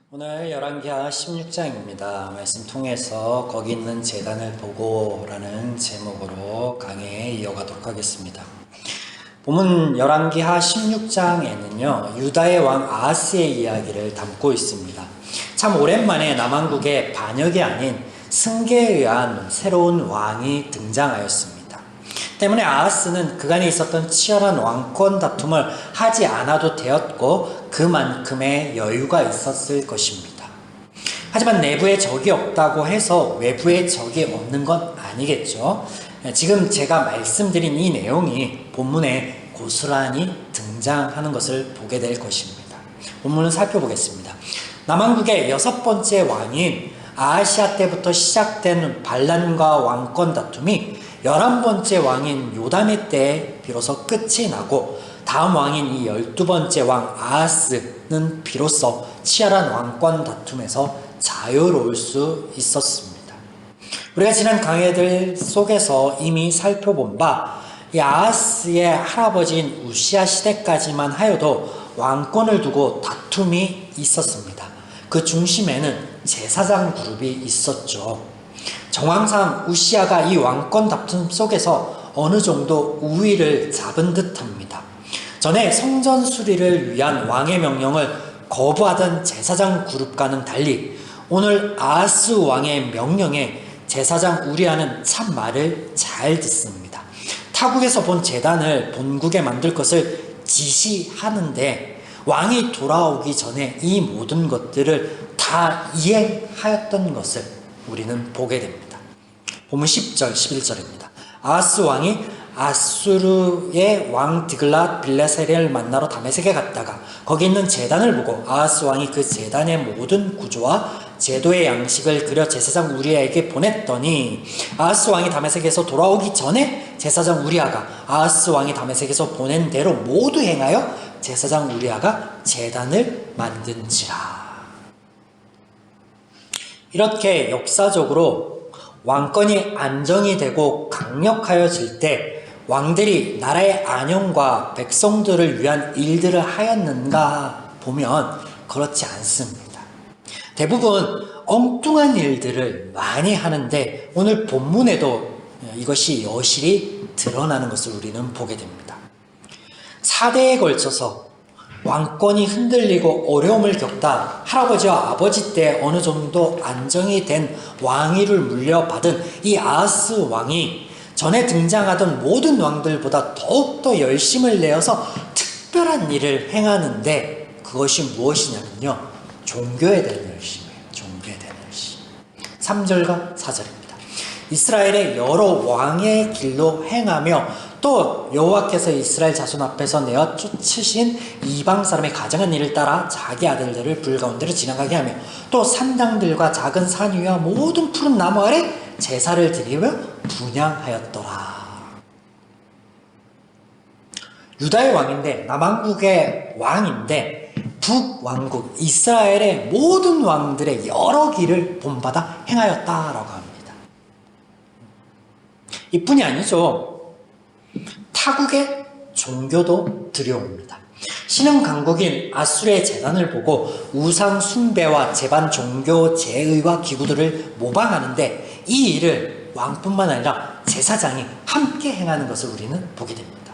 오늘 열왕기하 16장입니다. 말씀 통해서 거기 있는 제단을 보고 라는 제목으로 강의에 이어가도록 하겠습니다. 본문 열왕기하 16장에는요 유다의 왕 아하스의 이야기를 담고 있습니다. 참 오랜만에 남왕국의 반역이 아닌 승계에 의한 새로운 왕이 등장하였습니다. 때문에 아하스는 그간에 있었던 치열한 왕권 다툼을 하지 않아도 되었고 그만큼의 여유가 있었을 것입니다. 하지만 내부에 적이 없다고 해서 외부에 적이 없는 건 아니겠죠. 지금 제가 말씀드린 이 내용이 본문에 고스란히 등장하는 것을 보게 될 것입니다. 본문을 살펴보겠습니다. 남왕국의 6번째 왕인 아하시아 때부터 시작된 반란과 왕권 다툼이 11번째 왕인 요담의 때에 비로소 끝이 나고 다음 왕인 이 12번째 왕 아하스는 비로소 치열한 왕권 다툼에서 자유로울 수 있었습니다. 우리가 지난 강해들 속에서 이미 살펴본 바 이 아하스의 할아버지인 우시아 시대까지만 하여도 왕권을 두고 다툼이 있었습니다. 그 중심에는 제사장 그룹이 있었죠. 정황상 우시아가 이 왕권 다툼 속에서 어느 정도 우위를 잡은 듯합니다. 전에 성전 수리를 위한 왕의 명령을 거부하던 제사장 그룹과는 달리 오늘 아하스 왕의 명령에 제사장 우리아는 참 말을 잘 듣습니다. 타국에서 본 제단을 본국에 만들 것을 지시하는데 왕이 돌아오기 전에 이 모든 것들을 다 이행하였던 것을 우리는 보게 됩니다. 본문 10절, 11절입니다. 아하스 왕이 아수르의 왕 디글랏 빌레셀을 만나러 다메섹에 갔다가 거기 있는 제단을 보고 아하스 왕이 그 제단의 모든 구조와 제도의 양식을 그려 제사장 우리아에게 보냈더니 아하스 왕이 다메섹에서 돌아오기 전에 제사장 우리아가 아하스 왕이 다메섹에서 보낸 대로 모두 행하여 제사장 우리아가 제단을 만든지라. 이렇게 역사적으로 왕권이 안정이 되고 강력하여질 때 왕들이 나라의 안녕과 백성들을 위한 일들을 하였는가 보면 그렇지 않습니다. 대부분 엉뚱한 일들을 많이 하는데 오늘 본문에도 이것이 여실히 드러나는 것을 우리는 보게 됩니다. 4대에 걸쳐서 왕권이 흔들리고 어려움을 겪다 할아버지와 아버지 때 어느 정도 안정이 된 왕위를 물려받은 이 아하스 왕이 전에 등장하던 모든 왕들보다 더욱더 열심을 내어서 특별한 일을 행하는데 그것이 무엇이냐면요 종교에 대한 열심이에요. 종교에 대한 열심. 3절과 4절입니다. 이스라엘의 여러 왕의 길로 행하며 또 여호와께서 이스라엘 자손 앞에서 내어 쫓으신 이방 사람의 가증한 일을 따라 자기 아들들을 불 가운데로 지나가게 하며 또 산당들과 작은 산 위와 모든 푸른 나무 아래 제사를 드리며 분향하였더라. 유다의 왕인데 남왕국의 왕인데 북왕국 이스라엘의 모든 왕들의 여러 길을 본받아 행하였다라고 합니다. 이뿐이 아니죠. 타국의 종교도 들여옵니다. 신흥 강국인 아수르의 제단을 보고 우상 숭배와 제반 종교 제의와 기구들을 모방하는데 이 일을 왕뿐만 아니라 제사장이 함께 행하는 것을 우리는 보게 됩니다.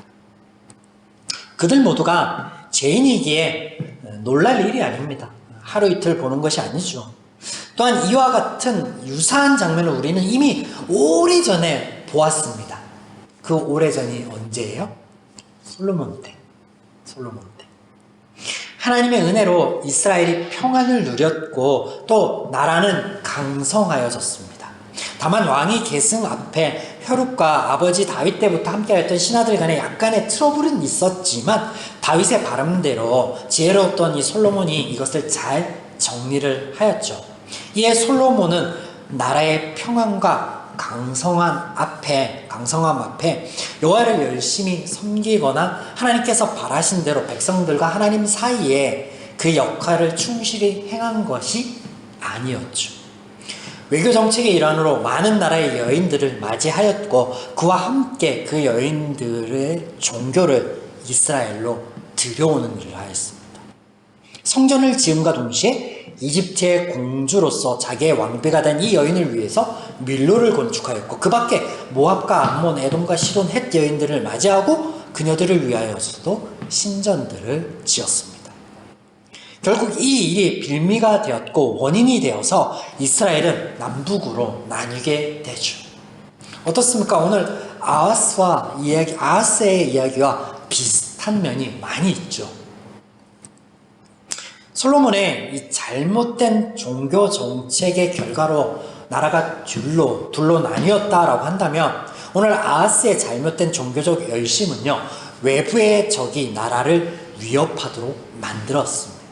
그들 모두가 죄인이기에 놀랄 일이 아닙니다. 하루 이틀 보는 것이 아니죠. 또한 이와 같은 유사한 장면을 우리는 이미 오래전에 보았습니다. 그 오래전이 언제예요? 솔로몬 때. 하나님의 은혜로 이스라엘이 평안을 누렸고 또 나라는 강성하여졌습니다. 다만 왕위 계승 앞에 혈육과 아버지 다윗 때부터 함께하였던 신하들 간에 약간의 트러블은 있었지만 다윗의 바람대로 지혜로웠던 이 솔로몬이 이것을 잘 정리를 하였죠. 이에 솔로몬은 나라의 평안과 강성함 앞에 여호와를 열심히 섬기거나 하나님께서 바라신 대로 백성들과 하나님 사이에 그 역할을 충실히 행한 것이 아니었죠. 외교 정책의 일환으로 많은 나라의 여인들을 맞이하였고 그와 함께 그 여인들의 종교를 이스라엘로 들여오는 일을 하였습니다. 성전을 지음과 동시에 이집트의 공주로서 자기의 왕비가 된 이 여인을 위해서 밀로를 건축하였고 그 밖에 모압과 암몬, 에돔과 시돈, 헷 여인들을 맞이하고 그녀들을 위하여서도 신전들을 지었습니다. 결국 이 일이 빌미가 되었고 원인이 되어서 이스라엘은 남북으로 나뉘게 되죠. 어떻습니까? 오늘 아하스의 이야기와 비슷한 면이 많이 있죠. 솔로몬의 이 잘못된 종교 정책의 결과로 나라가 둘로 나뉘었다라고 한다면 오늘 아하스의 잘못된 종교적 열심은요, 외부의 적이 나라를 위협하도록 만들었습니다.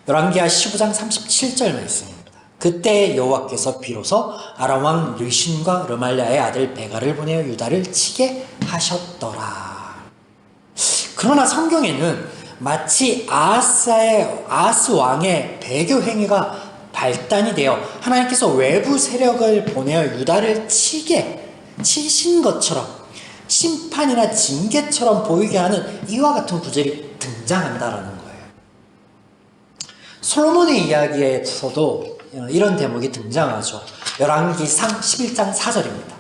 열왕기하 15장 37절 말씀입니다. 그때 여호와께서 비로소 아람 왕 르신과 르말랴의 아들 베가를 보내어 유다를 치게 하셨더라. 그러나 성경에는 마치 아하스 왕의 배교 행위가 발단이 되어 하나님께서 외부 세력을 보내어 유다를 치신 것처럼 심판이나 징계처럼 보이게 하는 이와 같은 구절이 등장한다라는 거예요. 솔로몬의 이야기에서도 이런 대목이 등장하죠. 열왕기상 11장 4절입니다.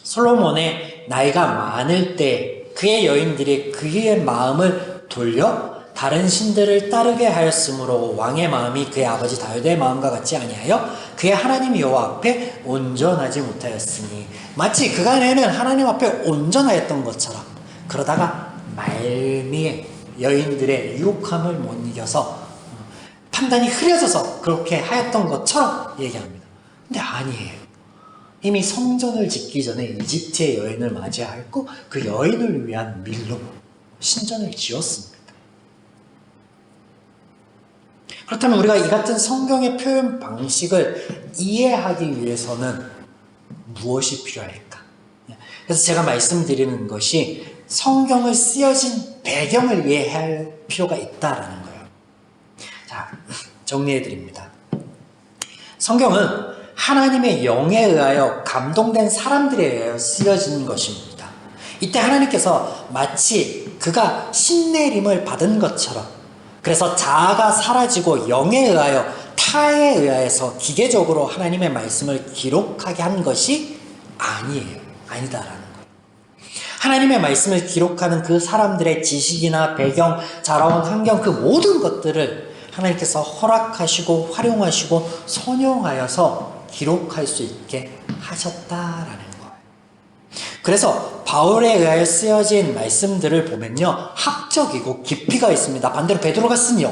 솔로몬의 나이가 많을 때 그의 여인들이 그의 마음을 돌려 다른 신들을 따르게 하였으므로 왕의 마음이 그의 아버지 다윗의 마음과 같지 아니하여 그의 하나님 여호와 앞에 온전하지 못하였으니, 마치 그간에는 하나님 앞에 온전하였던 것처럼 그러다가 말미에 여인들의 유혹함을 못 이겨서 판단이 흐려져서 그렇게 하였던 것처럼 얘기합니다. 근데 아니에요. 이미 성전을 짓기 전에 이집트의 여인을 맞이하였고 그 여인을 위한 밀로 신전을 지었습니다. 그렇다면 우리가 이 같은 성경의 표현 방식을 이해하기 위해서는 무엇이 필요할까? 그래서 제가 말씀드리는 것이 성경을 쓰여진 배경을 이해할 필요가 있다라는 거예요. 자, 정리해드립니다. 성경은 하나님의 영에 의하여 감동된 사람들에 의하여 쓰여진 것입니다. 이때 하나님께서 마치 그가 신내림을 받은 것처럼, 그래서 자아가 사라지고 영에 의하여 타에 의하여서 기계적으로 하나님의 말씀을 기록하게 한 것이 아니다라는 거예요. 하나님의 말씀을 기록하는 그 사람들의 지식이나 배경, 자라온 환경, 그 모든 것들을 하나님께서 허락하시고 활용하시고 선용하여서 기록할 수 있게 하셨다라는 거예요. 그래서 바울에 의하여 쓰여진 말씀들을 보면요, 학적이고 깊이가 있습니다. 반대로 베드로가 쓴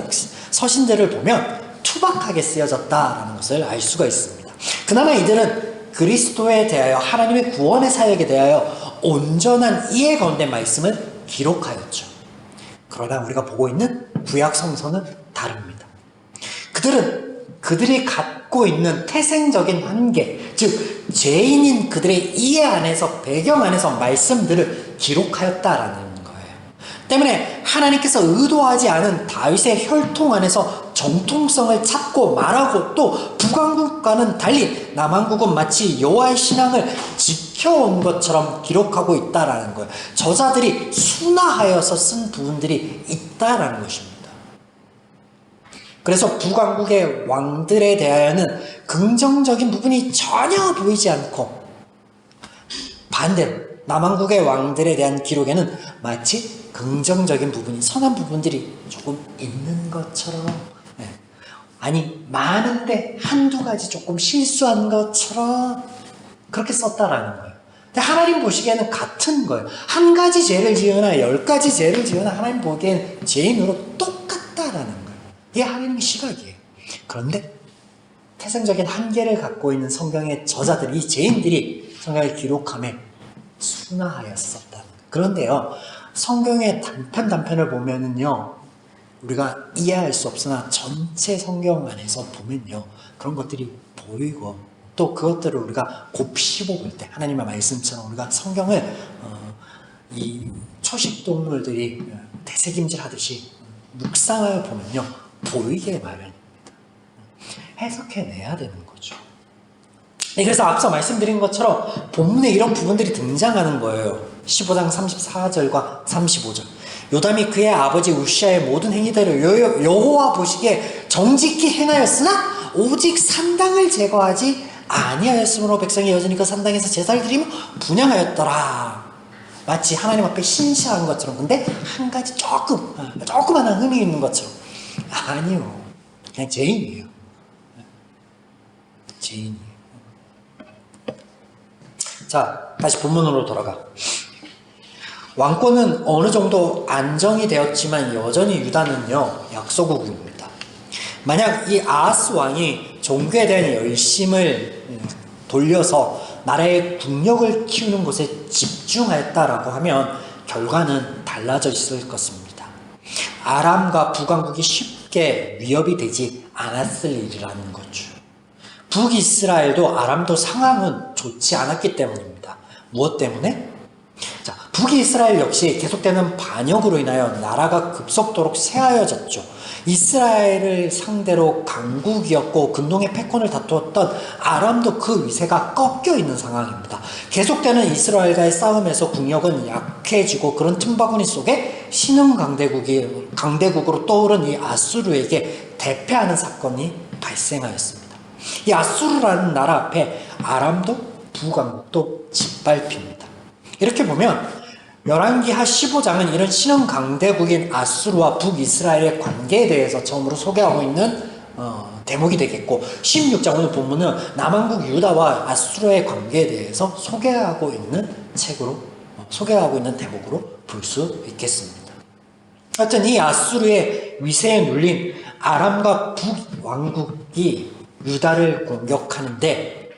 서신들을 보면 투박하게 쓰여졌다라는 것을 알 수가 있습니다. 그나마 이들은 그리스도에 대하여, 하나님의 구원의 사역에 대하여 온전한 이해 가운데 말씀을 기록하였죠. 그러나 우리가 보고 있는 구약 성서는 다릅니다. 그들이 갖고 있는 태생적인 한계, 즉 죄인인 그들의 이해 안에서, 배경 안에서 말씀들을 기록하였다라는 거예요. 때문에 하나님께서 의도하지 않은 다윗의 혈통 안에서 정통성을 찾고 말하고, 또 북왕국과는 달리 남왕국은 마치 여호와의 신앙을 지켜온 것처럼 기록하고 있다라는 거예요. 저자들이 순화하여서 쓴 부분들이 있다라는 것입니다. 그래서 북왕국의 왕들에 대하여는 긍정적인 부분이 전혀 보이지 않고, 반대로 남왕국의 왕들에 대한 기록에는 마치 긍정적인 부분이, 선한 부분들이 조금 있는 것처럼, 아니 많은데 한두 가지 조금 실수한 것처럼 그렇게 썼다라는 거예요. 근데 하나님 보시기에는 같은 거예요. 한 가지 죄를 지으나 10가지 죄를 지으나 하나님 보기에는 죄인으로 똑같다라는 거예요. 이게 하나님의 시각이에요. 그런데 태생적인 한계를 갖고 있는 성경의 저자들이, 이 죄인들이 성경을 기록함에 순화하였었다는 거예요. 그런데요, 성경의 단편을 보면은요, 우리가 이해할 수 없으나 전체 성경 안에서 보면요, 그런 것들이 보이고, 또 그것들을 우리가 곱씹어 볼 때 하나님의 말씀처럼 우리가 성경을 이 초식동물들이 되새김질 하듯이 묵상하여 보면요, 보이게 마련입니다. 해석해내야 되는 거죠. 그래서 앞서 말씀드린 것처럼 본문에 이런 부분들이 등장하는 거예요. 15장 34절과 35절. 요담이 그의 아버지 우시아의 모든 행위대로 여호와 보시기에 정직히 행하였으나 오직 산당을 제거하지 아니하였으므로 백성이 여전히 그 산당에서 제사를 드리며 분향하였더라. 마치 하나님 앞에 신시한 것처럼. 근데 한 가지 조그마한 흠이 있는 것처럼. 아니요. 그냥 죄인이에요. 죄인이에요. 자, 다시 본문으로 돌아가. 왕권은 어느 정도 안정이 되었지만 여전히 유다는요, 약소국입니다. 만약 이 아하스 왕이 종교에 대한 열심을 돌려서 나라의 국력을 키우는 것에 집중하였다라고 하면 결과는 달라져 있을 것입니다. 아람과 북왕국이 쉽게 위협이 되지 않았을 일이라는 거죠. 북이스라엘도 아람도 상황은 좋지 않았기 때문입니다. 무엇 때문에? 자, 북이스라엘 역시 계속되는 반역으로 인하여 나라가 급속도로 쇠하여졌죠. 이스라엘을 상대로 강국이었고 근동의 패권을 다투었던 아람도 그 위세가 꺾여 있는 상황입니다. 계속되는 이스라엘과의 싸움에서 국력은 약해지고 그런 틈바구니 속에 신흥 강대국으로 떠오른 이 아수르에게 대패하는 사건이 발생하였습니다. 이 아수르라는 나라 앞에 아람도 북왕국도 짓밟힙니다. 이렇게 보면 열왕기하 15장은 이런 신흥 강대국인 아수르와 북이스라엘의 관계에 대해서 처음으로 소개하고 있는 대목이 되겠고, 16장 오늘 본문은 남왕국 유다와 아수르의 관계에 대해서 소개하고 있는 대목으로 볼 수 있겠습니다. 하여튼 이 아수르의 위세에 눌린 아람과 북왕국이 유다를 공격하는데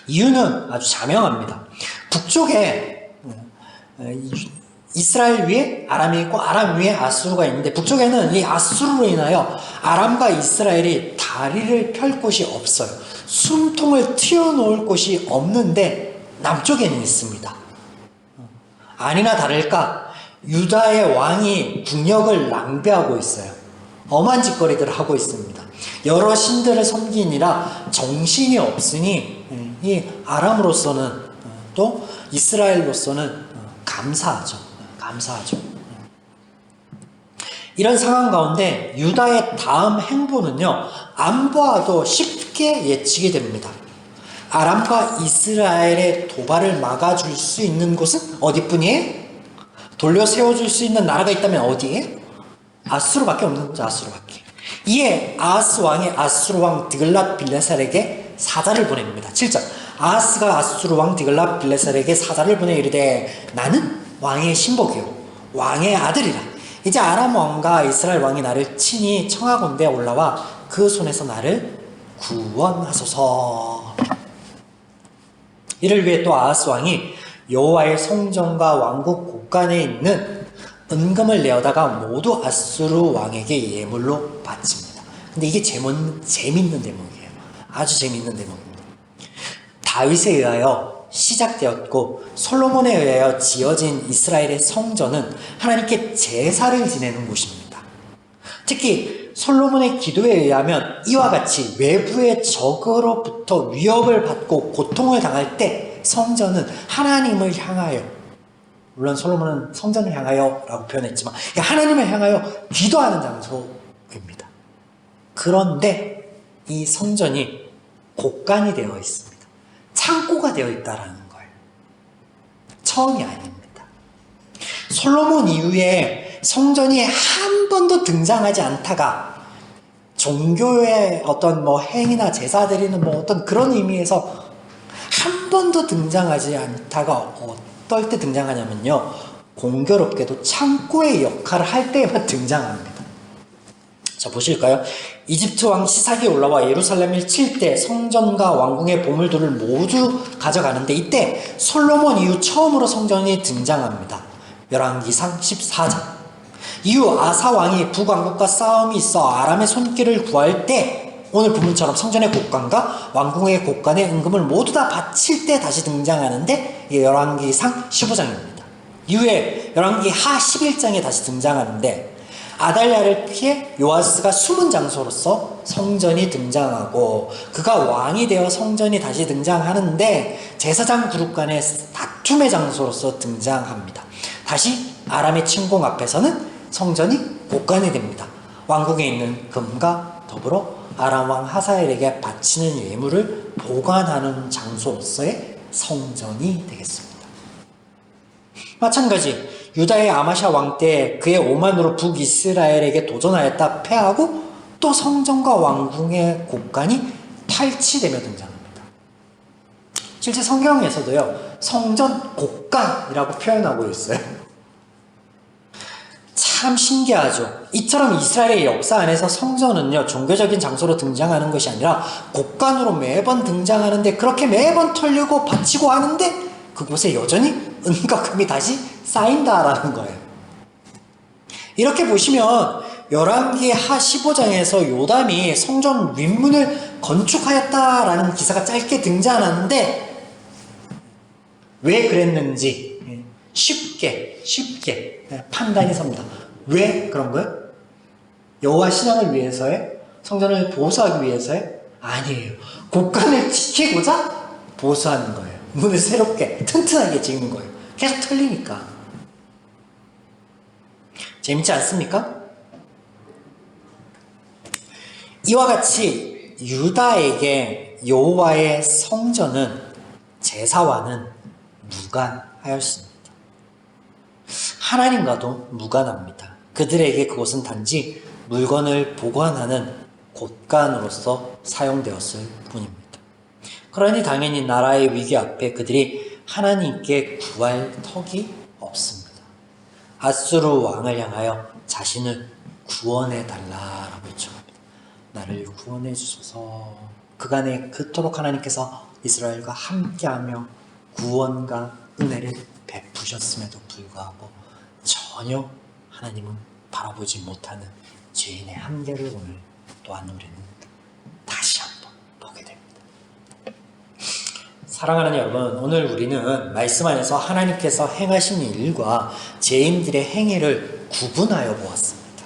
이유는 아주 자명합니다. 북쪽에 이스라엘 위에 아람이 있고 아람 위에 아수르가 있는데, 북쪽에는 이 아수르로 인하여 아람과 이스라엘이 다리를 펼 곳이 없어요. 숨통을 튀어놓을 곳이 없는데 남쪽에는 있습니다. 아니나 다를까 유다의 왕이 국력을 낭비하고 있어요. 엄한 짓거리들을 하고 있습니다. 여러 신들을 섬기니라 정신이 없으니 이 아람으로서는 또 이스라엘로서는 감사하죠. 이런 상황 가운데 유다의 다음 행보는요, 안 보아도 쉽게 예측이 됩니다. 아람과 이스라엘의 도발을 막아줄 수 있는 곳은 어디뿐이에요? 돌려 세워줄 수 있는 나라가 있다면 어디에? 아수르밖에 없는 거죠. 아수르밖에. 이에 아하스 왕이 아수르 왕 디글랏 빌레살에게 사자를 보냅니다. 7절. 아하스가 아수르 왕 디글랏 빌레살에게 사자를 보내 이르되 나는 왕의 신복이요 왕의 아들이라. 이제 아람 왕과 이스라엘 왕이 나를 친히 청하건대 올라와 그 손에서 나를 구원하소서. 이를 위해 또 아하스 왕이 여호와의 성전과 왕국 곳간에 있는 은금을 내어다가 모두 아수르 왕에게 예물로 바칩니다. 근데 이게 재밌는 대목이에요. 아주 재밌는 대목입니다. 다윗에 의하여 시작되었고 솔로몬에 의하여 지어진 이스라엘의 성전은 하나님께 제사를 지내는 곳입니다. 특히 솔로몬의 기도에 의하면 이와 같이 외부의 적으로부터 위협을 받고 고통을 당할 때 성전은 하나님을 향하여, 물론 솔로몬은 성전을 향하여 라고 표현했지만 하나님을 향하여 기도하는 장소입니다. 그런데 이 성전이 곳간이 되어 있습니다. 창고가 되어 있다라는 거예요. 처음이 아닙니다. 솔로몬 이후에 성전이 한 번도 등장하지 않다가 종교의 어떤 행위나 제사 드리는 어떤 그런 의미에서 한 번도 등장하지 않다가 어떨 때 등장하냐면요, 공교롭게도 창고의 역할을 할 때에만 등장합니다. 자, 보실까요? 이집트 왕 시삭이 올라와 예루살렘을 칠 때 성전과 왕궁의 보물들을 모두 가져가는데 이때 솔로몬 이후 처음으로 성전이 등장합니다. 열왕기상 14장. 이후 아사 왕이 북왕국과 싸움이 있어 아람의 손길을 구할 때 오늘 본문처럼 성전의 곳간과 왕궁의 곳간에 은금을 모두 다 바칠 때 다시 등장하는데 이게 열왕기상 15장입니다. 이후에 열왕기하 11장에 다시 등장하는데 아달랴를 피해 요아스가 숨은 장소로서 성전이 등장하고 그가 왕이 되어 성전이 다시 등장하는데 제사장 그룹 간의 다툼의 장소로서 등장합니다. 다시 아람의 침공 앞에서는 성전이 곳간이 됩니다. 왕궁에 있는 금과 더불어 아람 왕 하사엘에게 바치는 예물을 보관하는 장소로서의 성전이 되겠습니다. 마찬가지 유다의 아마샤 왕 때 그의 오만으로 북이스라엘에게 도전하였다 패하고 또 성전과 왕궁의 곳간이 탈취되며 등장합니다. 실제 성경에서도요, 성전 곳간이라고 표현하고 있어요. 참 신기하죠. 이처럼 이스라엘의 역사 안에서 성전은요, 종교적인 장소로 등장하는 것이 아니라 곳간으로 매번 등장하는데, 그렇게 매번 털리고 바치고 하는데 그곳에 여전히 은과 금이 다시 쌓인다라는 거예요. 이렇게 보시면 열왕기 하 15장에서 요담이 성전 윗문을 건축하였다라는 기사가 짧게 등장하는데, 왜 그랬는지 쉽게 판단이 섭니다. 왜 그런 거예요? 여호와 신앙을 위해서요? 성전을 보수하기 위해서요? 아니에요. 곳간을 지키고자 보수하는 거예요. 문을 새롭게 튼튼하게 지은 거예요. 계속 틀리니까. 재밌지 않습니까? 이와 같이 유다에게 여호와의 성전은 제사와는 무관하였습니다. 하나님과도 무관합니다. 그들에게 그곳은 단지 물건을 보관하는 곳간으로서 사용되었을 뿐입니다. 그러니 당연히 나라의 위기 앞에 그들이 하나님께 구할 턱이 없습니다. 아수르 왕을 향하여 자신을 구원해 달라라고 요청합니다. 나를 구원해 주소서. 그간에 그토록 하나님께서 이스라엘과 함께하며 구원과 은혜를 베푸셨음에도 불구하고 전혀 하나님은 바라보지 못하는 죄인의 한계를 오늘 또한 우리는 다시 한번 보게 됩니다. 사랑하는 여러분, 오늘 우리는 말씀 안에서 하나님께서 행하신 일과 죄인들의 행위를 구분하여 보았습니다.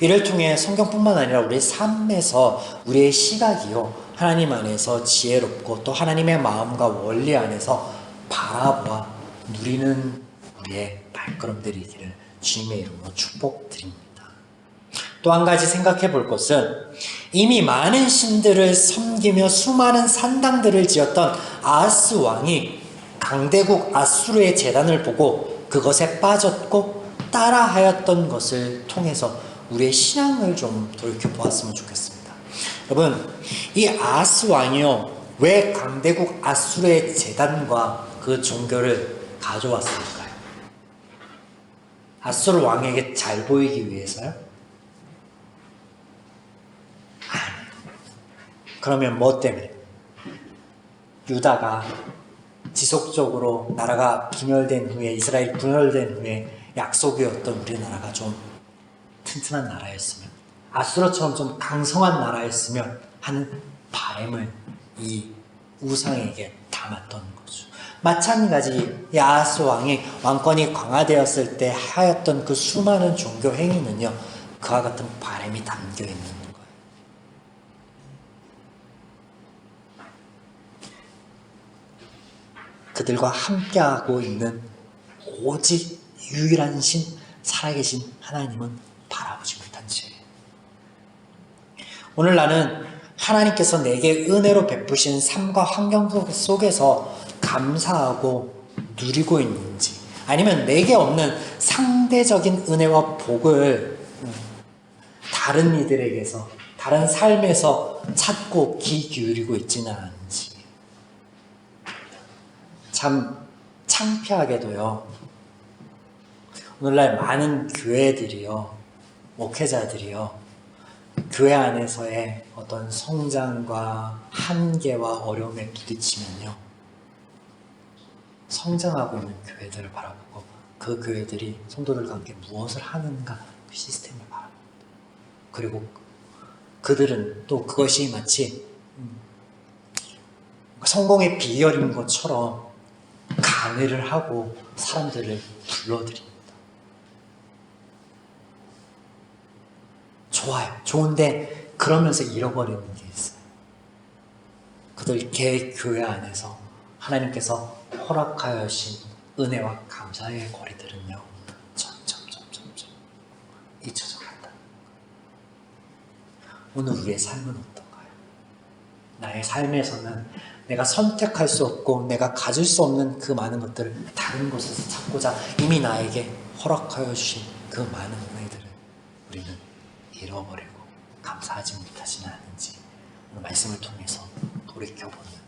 이를 통해 성경뿐만 아니라 우리의 삶에서 우리의 시각이요, 하나님 안에서 지혜롭고 또 하나님의 마음과 원리 안에서 바라보아 누리는 우리의 발걸음들이기를 주님의 이름으로 축복드립니다. 또 한 가지 생각해 볼 것은 이미 많은 신들을 섬기며 수많은 산당들을 지었던 아하스 왕이 강대국 아수르의 제단을 보고 그것에 빠졌고 따라하였던 것을 통해서 우리의 신앙을 좀 돌이켜 보았으면 좋겠습니다. 여러분, 이 아하스 왕이요, 왜 강대국 아수르의 제단과 그 종교를 가져왔을까요? 아수르 왕에게 잘 보이기 위해서요? 아니에요. 그러면 뭐 때문에? 유다가 지속적으로 나라가 분열된 후에, 이스라엘이 분열된 후에 약속이었던 우리나라가 좀 튼튼한 나라였으면, 아수르처럼 좀 강성한 나라였으면 하는 바람을 이 우상에게 담았던 거죠. 마찬가지 이 아하스 왕이 왕권이 강화되었을 때 하였던 그 수많은 종교 행위는요, 그와 같은 바람이 담겨 있는 거예요. 그들과 함께하고 있는 오직 유일한 신, 살아계신 하나님은 바라보지 못한 죄. 오늘 나는 하나님께서 내게 은혜로 베푸신 삶과 환경 속에서 감사하고 누리고 있는지, 아니면 내게 없는 상대적인 은혜와 복을 다른 이들에게서, 다른 삶에서 찾고 귀 기울이고 있지는 않은지. 참 창피하게도요, 오늘날 많은 교회들이요, 목회자들이요, 교회 안에서의 어떤 성장과 한계와 어려움에 부딪히면요, 성장하고 있는 교회들을 바라보고 그 교회들이 성도들과 함께 무엇을 하는가, 그 시스템을 바라봅니다. 그리고 그들은 또 그것이 마치 성공의 비결인 것처럼 강의를 하고 사람들을 불러들입니다. 좋아요. 좋은데 그러면서 잃어버리는 게 있어요. 그들 개 교회 안에서 하나님께서 허락하여 주신 은혜와 감사의 거리들은요, 전혀 잊혀져 간다. 오늘 우리의 삶은 어떤가요? 나의 삶에서는 내가 선택할 수 없고 내가 가질 수 없는 그 많은 것들을 다른 곳에서 찾고자 이미 나에게 허락하여 주신 그 많은 은혜들을 우리는 잃어버리고 감사하지 못하지는 않은지 오늘 말씀을 통해서 돌이켜보는